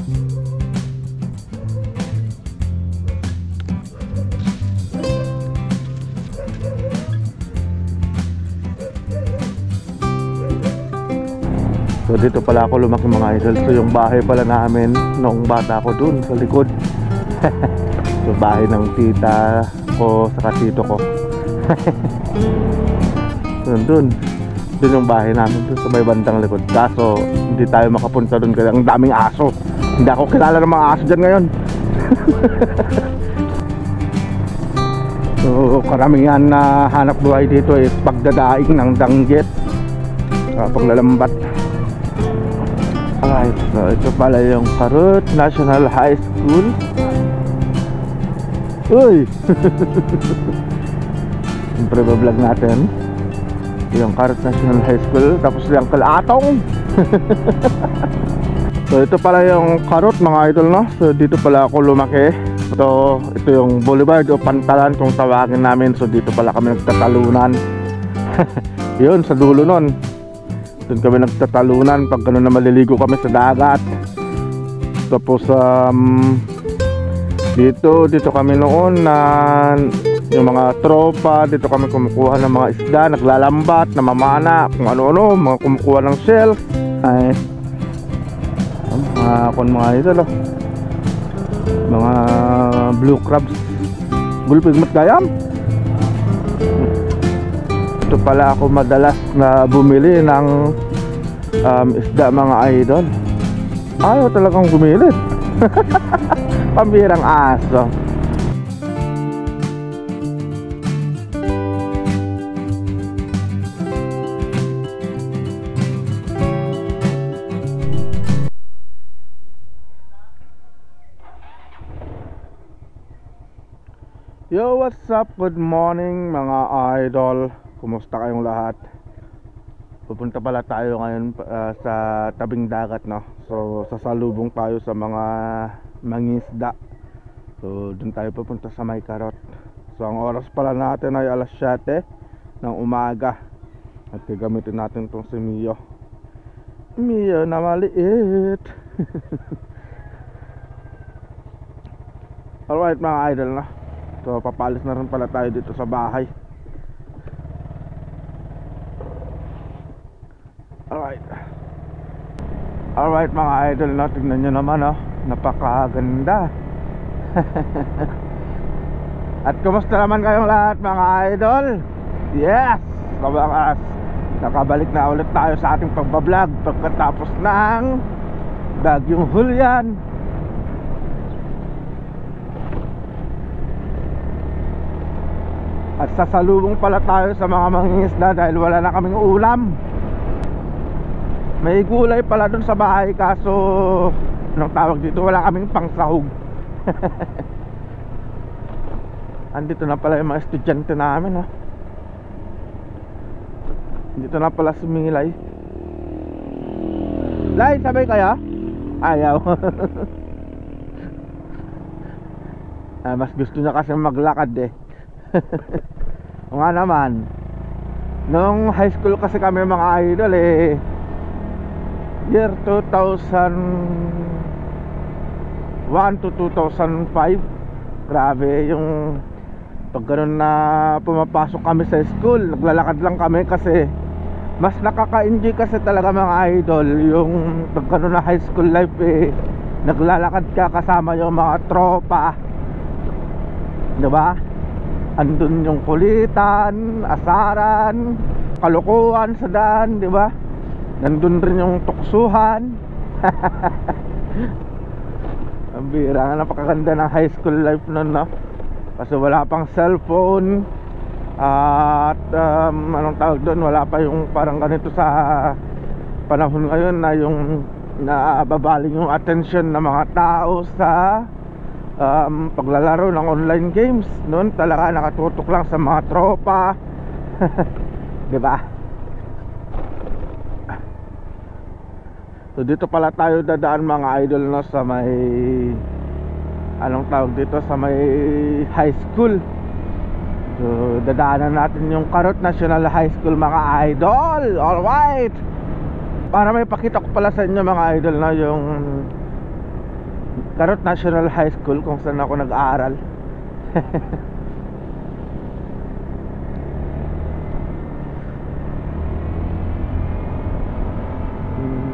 So dito pala ako lumaki mga idol. So yung bahay pala namin noong bata ko dun sa likod. So bahay ng tita ko saka tito ko. Dun yung bahay namin dun sa may bandang likod. Kaso hindi tayo makapunta dun kasi ang daming aso. Hindi ako kilala ng mga aso dyan ngayon. So karamihan na hanap buhay dito is pagdadaing ng danggit, paglalambat. Alright, so ito pala yung Carrot National High School. Uy! Siyempre bablog natin yung Carrot National High School. Tapos yung Kalatong. So ito pala yung Carrot mga idol, no? So dito pala ako lumaki. So ito yung boulevard o pantalan kung tawagin namin. So dito pala kami nagtatalunan. Yun sa dulo nun, doon kami nagtatalunan pag gano'n na maliligo kami sa dagat. Tapos dito kami noon na yung mga tropa, dito kami kumukuha ng mga isda, naglalambat, namamana, kung ano-ano, mga kumukuha ng shells. Ay, mga idol, mga blue crabs, gulpig matgayam. Ito pala ako madalas na bumili ng isda mga idol. Ayaw talagang bumili. Pambirang aso. Yo, what's up? Good morning mga idol. Kumusta kayong lahat? Pupunta pala tayo ngayon sa tabing dagat, no? So sasalubong tayo sa mga mangisda. So dun tayo pupunta sa may Carrot. So ang oras pala natin ay alas 7 ng umaga. At gagamitin natin tong si Mio na maliit. Alright mga idol, no? So papalis na rin pala tayo dito sa bahay. Alright mga idol, no? Tignan nyo naman, no? Napakaganda. At kumusta naman kayong lahat mga idol? Yes! Kabangas, nakabalik na ulit tayo sa ating pagbablog pagkatapos ng Bagyong Julian. At sasalubong pala tayo sa mga mangingisda dahil wala na kaming ulam. May gulay pala dun sa bahay, kaso anong tawag dito, wala kaming pangsahog. Andito na pala yung mga estudyante namin, ha. Dito na pala si Milay. Lay, sabay kaya? Ayaw. Mas gusto niya kasi maglakad eh. O nga naman, nung high school kasi kami mga idol eh, year 2001 to 2005. Grabe yung pag ganun na pumapasok kami sa school, naglalakad lang kami kasi mas nakaka-enjoy kasi talaga mga idol yung pag ganun na high school life eh, naglalakad ka kasama yung mga tropa, diba? Andun yung kulitan, asaran, kalokohan sa daan, diba? Nandun rin yung tuksuhan. Ang bira, napakaganda ng high school life nun, no? Kasi wala pang cellphone. At anong tawag doon, wala pa yung parang ganito sa panahon ngayon na yung nababaling yung attention ng mga tao sa paglalaro ng online games. Noon talaga nakatutok lang sa mga tropa. Diba? So dito pala tayo dadaan mga idol, no, sa may anong tawag dito, sa may high school. So dadaanan natin yung Carrot National High School mga idol. Alright, para may pakita ko pala sa inyo mga idol na yung Carrot National High School, kung saan ako nag-aaral.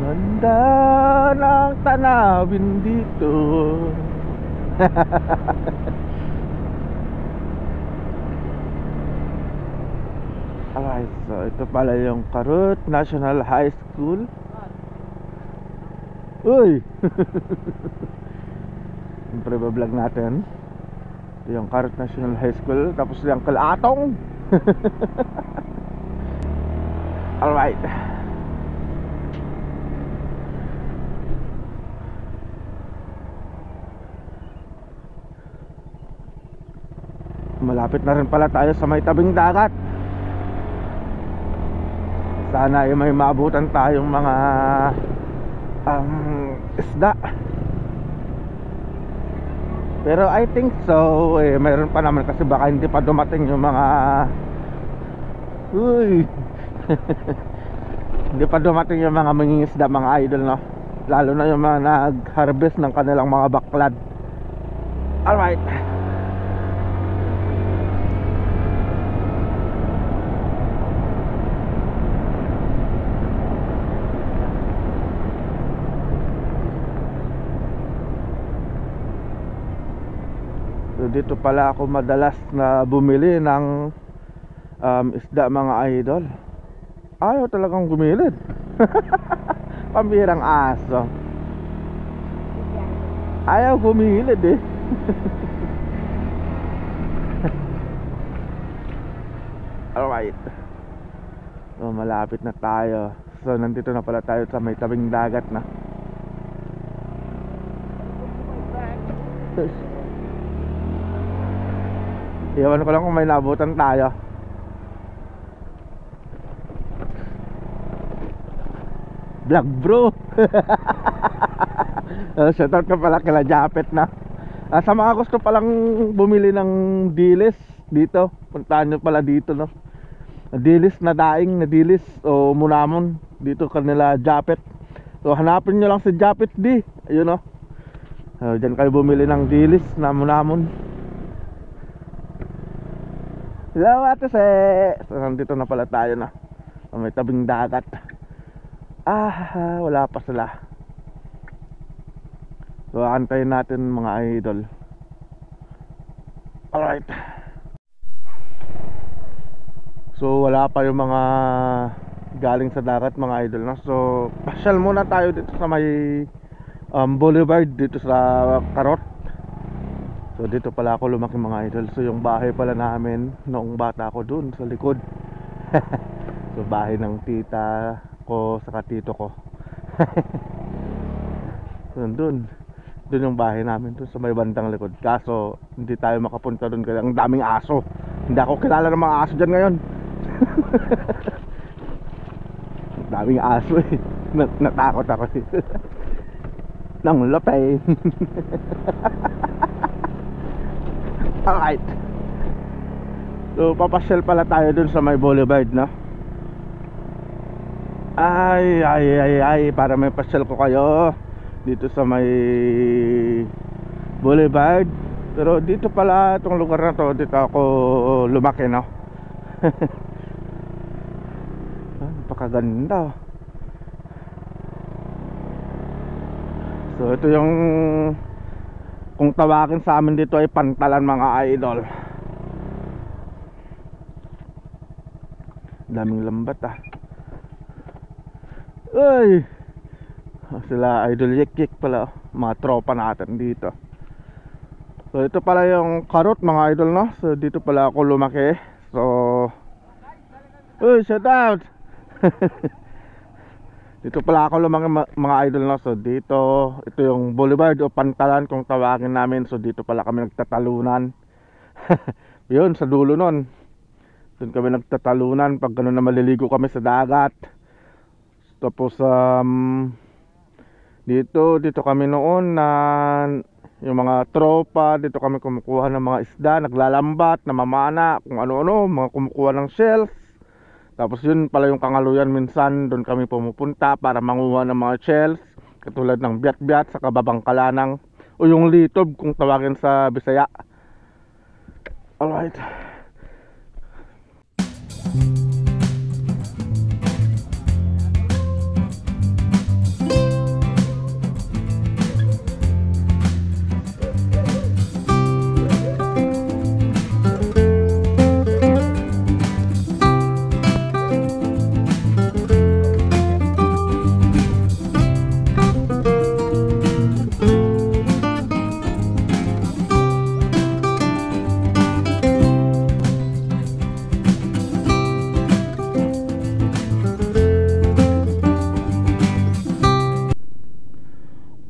Ganda ng tanawin dito. Alright, so ito pala yung Carrot National High School. Uy! Siyempre bablog natin. Ito yung Carrot National High School. Tapos yung Kalatong. Alright. Malapit na rin pala tayo sa may tabing dagat. Sana ay may maabutan tayong mga isda. Pero I think so, mayroon pa naman kasi baka hindi pa dumating yung mga hindi pa dumating yung mga mangingisda, mga idol, no? Lalo na yung mga nag-harvest ng kanilang mga baklad. Alright. So dito pala ako madalas na bumili ng isda, mga idol. Ayaw talagang gumilid. Pambirang aso. Ayaw gumilid eh. Alright. So malapit na tayo. So nandito na pala tayo sa may tabing dagat na. Iwan ko lang kung may nabutan tayo. Vlog bro. Shoutout ka pala kila Japet na. Sa mga gusto palang bumili ng dilis dito, puntahan nyo pala dito, no? Dilis na daing, na dilis o munamon dito kanila Japet. So hanapin nyo lang si Japet D. Ayun, no? Diyan kayo bumili ng dilis na munamon. Hello ate se. So nandito na pala tayo na may tabing dagat. Wala pa sila. So antayin natin, mga idol. Alright. So wala pa yung mga galing sa dagat, mga idol, no? So pasyal muna tayo dito sa may boulevard dito sa Carrot. So dito pala ako lumaki, mga idol. So yung bahay pala namin noong bata ako dun sa likod. So bahay ng tita ko saka tito ko. So dun yung bahay namin, dun sa may bandang likod. Kaso hindi tayo makapunta dun kasi ang daming aso. Hindi ako kilala ng mga aso dyan ngayon. Daming aso eh. Natakot ako eh. Nang lapay. Alright. So papasyal pala tayo dun sa may boulevard, no? Ay, para may pasyal ko kayo dito sa may boulevard. Pero dito pala, itong lugar na to, dito ako lumaki, no? Napakaganda. So ito yung, kung tawagin sa amin dito ay pantalan, mga idol. Daming lambat Ay, sila idol Yek pala, mga tropa natin dito. So ito pala yung Carrot, mga idol, no? So dito pala ako lumaki. So shout out. Dito pala ako lumaki, mga idol, no? So dito, ito yung boulevard o pantalan kung tawagin namin. So dito pala kami nagtatalunan. Yun, sa dulo nun, doon kami nagtatalunan pag gano'n na maliligo kami sa dagat. Tapos dito kami noon na yung mga tropa, dito kami kumukuha ng mga isda, naglalambat, namamana, kung ano-ano, mga kumukuha ng shells. Tapos yun pala yung Kangaluyan, minsan doon kami pumupunta para manguha ng mga shells, katulad ng biat-biat sa Kababangkalanang o yung litob kung tawagin sa Bisaya. Alright.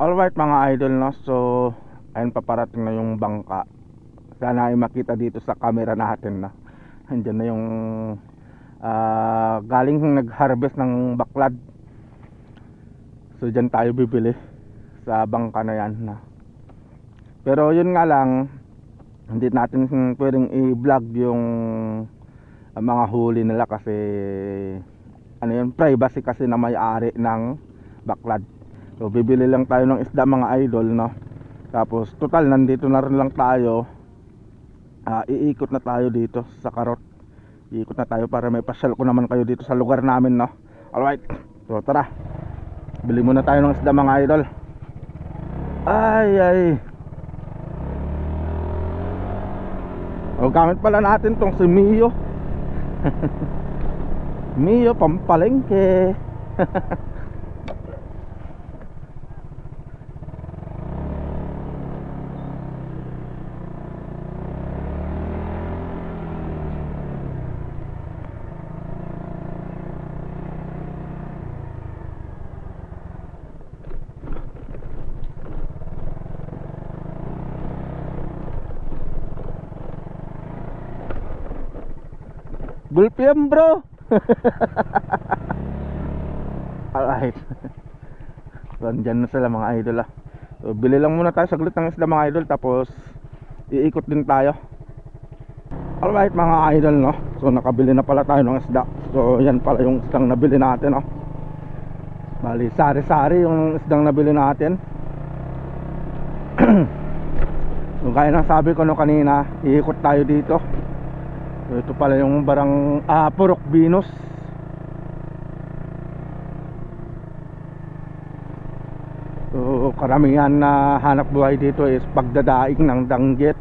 Alright mga idol, no? So ayun, paparating na yung bangka. Sana ay makita dito sa camera natin na andyan na yung galing nag-harvest ng baklad. So dyan tayo bibili sa bangka na yan na. Pero yun nga lang, hindi natin pwedeng i-vlog yung mga huli nila kasi ano yun, privacy kasi na may-ari ng baklad. So bibili lang tayo ng isda mga idol, no? Tapos total nandito na rin lang tayo. Iikot na tayo dito sa Karot. Iikot na tayo para may pasyal ko naman kayo dito sa lugar namin, no? Alright. So tara. Bili muna tayo ng isda mga idol. Ay. O gamit pala natin tong si Mio. Mio pampalengke. Gulpiam bro. Alright. So andyan na sila mga idol. So bili lang muna tayo saglit ng isda mga idol, tapos iikot din tayo. Alright mga idol, no? So nakabili na pala tayo ng isda. So yan pala yung isdang nabili natin, no? Bali sari-sari yung isdang nabili natin. So gaya ng sabi ko no kanina, iikot tayo dito. So ito pala yung barang Purok Venus. So karamihan na hanap buhay dito is pagdadaing ng danggit,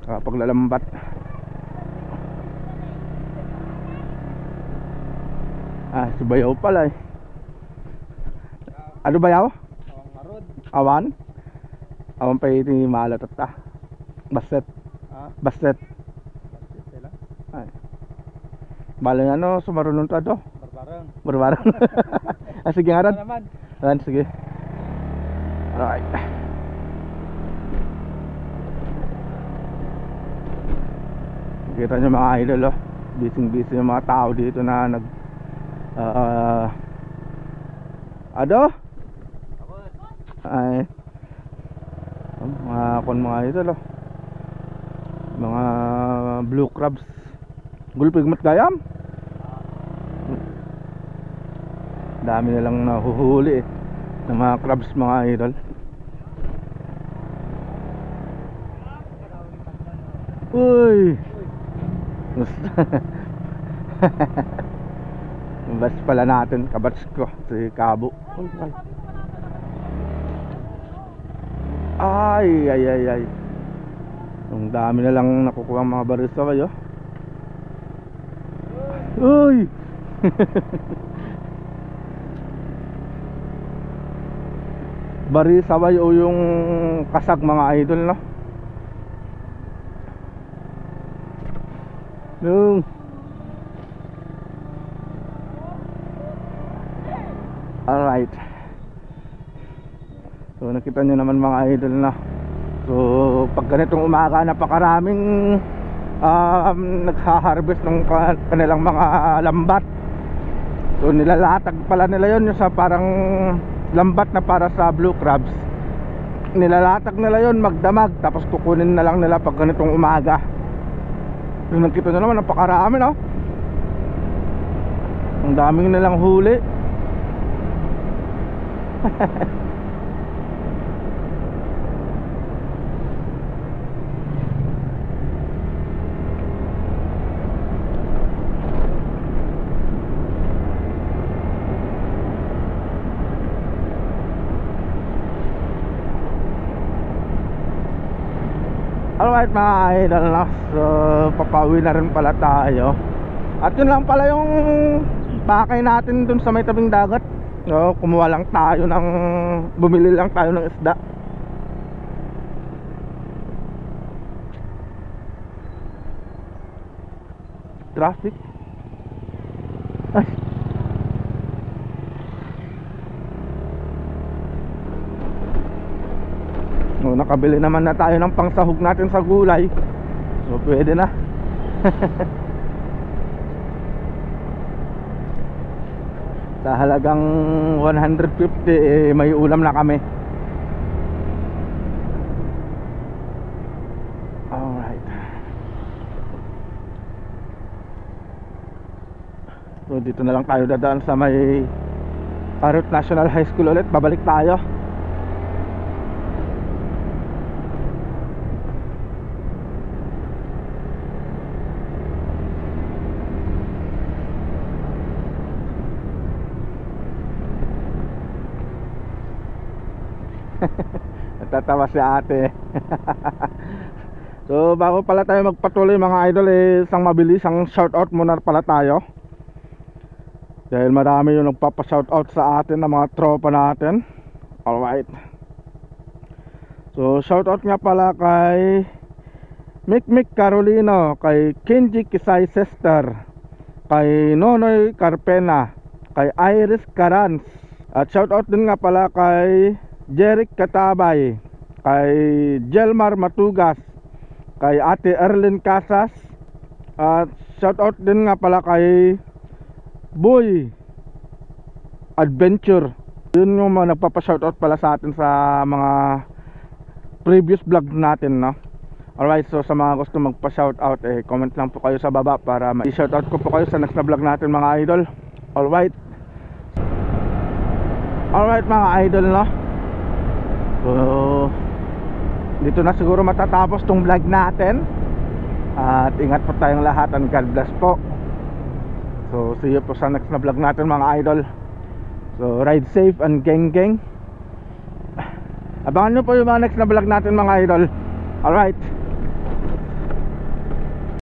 paglalambat. Si Bayaw pala eh. Ano Bayaw? Awan? Awan pa iti malatot Basset. Basset. Ay. Bala nga no, sumarunong to ato. Barbarang. Sige nga ran. Sige. Alright. Kita nyo mga idol, oh. Busy yung mga tao dito na nag Ado? Ay. Mga idol, oh. Mga blue crabs. Gulpig mat gayam. Dami nilang nahuhuli eh, ng mga crabs mga idol. Uy. Bas pala natin, kabats ko si Kabo. Ay. Ang dami na lang nakukuha mga barista kayo. Uy. Bari sabay o yung kasag mga idol, no? Alright. So nakita nyo naman mga idol, na so pag ganitong umaga napakaraming nagha-harvest ng kanilang mga lambat. So nilalatag pala nila yun sa parang lambat na para sa blue crabs. Nilalatag nila yun magdamag, tapos kukunin na lang nila pag ganitong umaga. So nakita nyo naman napakarami, no? Ang daming nilang huli. Alright mga idol, no? So papauwi na rin pala tayo. At yun lang pala yung pakay natin dun sa may tabing dagat. So kumuha lang tayo ng, bumili lang tayo ng isda. Traffic. Ay. So, nakabili naman na tayo ng pangsahog natin sa gulay. So pwede na. Sa halagang 150 may ulam na kami. Alright. So dito na lang tayo dadaan sa may Parrot National High School ulit. Babalik tayo. Natatawa si ate. So bago pala tayo magpatuloy mga idol, isang mabilisang shoutout muna pala tayo. Dahil marami yung nagpapa-shoutout sa atin ng mga tropa natin. Alright. So shoutout nga pala kay Mikmik Carolino, kay Kenji Kisay Sister, kay Nonoy Carpena, kay Iris Carans. At shoutout din nga pala kay Jeric Katabay, kay Jelmar Matugas, kay Ate Erlyn Casas. At shoutout din nga pala kay Boy Adventure. Yun yung mga nagpapa-shoutout pala sa atin sa mga previous vlog natin, no? Alright, so sa mga gusto magpa-shoutout, comment lang po kayo sa baba para ma-shoutout ko po kayo sa next na vlog natin mga idol. Alright. Alright mga idol, no? So dito na siguro matatapos tong vlog natin. At ingat po tayong lahat and God bless po. So see you po sa next na vlog natin mga idol. So ride safe and geng geng. Abangan nyo po yung mga next na vlog natin mga idol. Alright.